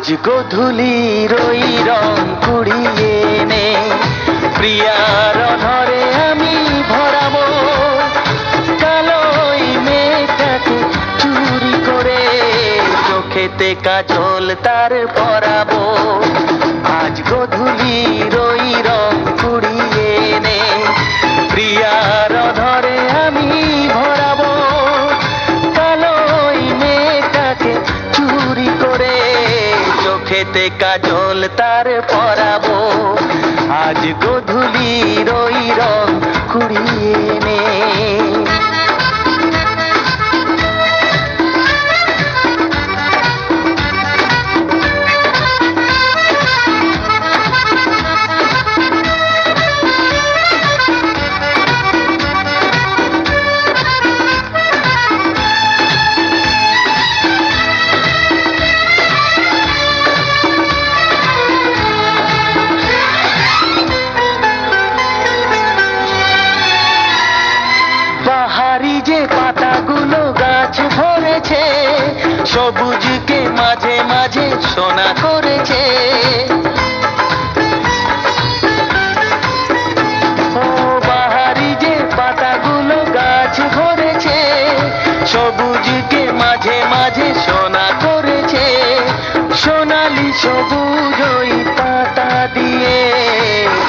আজ গধূলির ওই রং কুড়িয়ে নে, প্রিয়ার ধরে আমি ভরাবো কালোই মেয়েটাকে চুরি করে, চোখেতে কাজল তার পরাবো। আজ গধূলির ওই রং কুড়িয়ে নে, প্রিয়ার ধরে আমি ভরাবো কালোই মেয়েটাকে চুরি করে, চোখেতে কাজল তার পরাবো। আজ গধূলির ওই রং কুড়িয়ে নে। বাহারি যে পাতাগুলো গাছ ভরেছে, সবুজকে মাঝে মাঝে সোনা করেছে। ও বাহারি যে পাতাগুলো গাছ ভরেছে, সবুজকে মাঝে মাঝে সোনা করেছে। সোনালি সবুজ ওই পাতা দিয়ে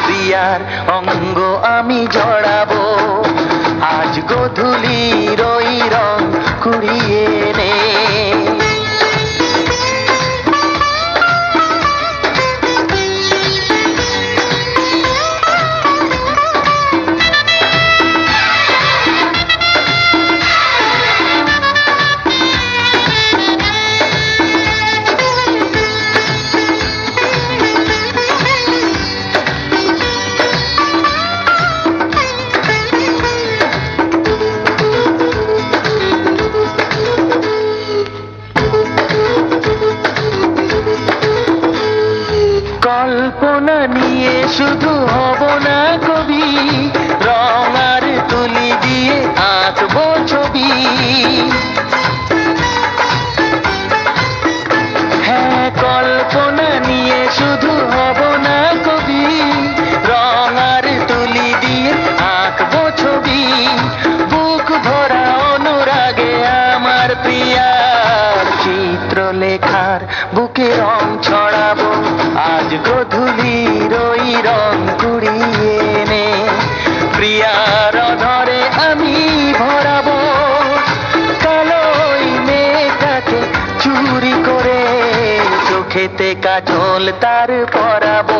প্রিয়ার অঙ্গ আমি জড়াবো। আজ গধূলির ওই রং কুড়িয়ে নে। কল্পনা নিয়ে শুধু হব না কবি, রং আর তুলি দিয়ে আঁকবো ছবি। হ্যাঁ, কল্পনা নিয়ে শুধু হব না কবি, রং আর তুলি দিয়ে আঁকবো ছবি। বুক ভরা অনুরাগে আমার প্রিয়ার চিত্র লেখার বুকে রং ছড়াবো। আজ গধূলির ওই রং কুড়িয়ে নে, প্রিয়ার ধরে আমি ভরাবো কালোই মেয়েটাকে চুরি করে, চোখেতে কাজল তার পরাবো।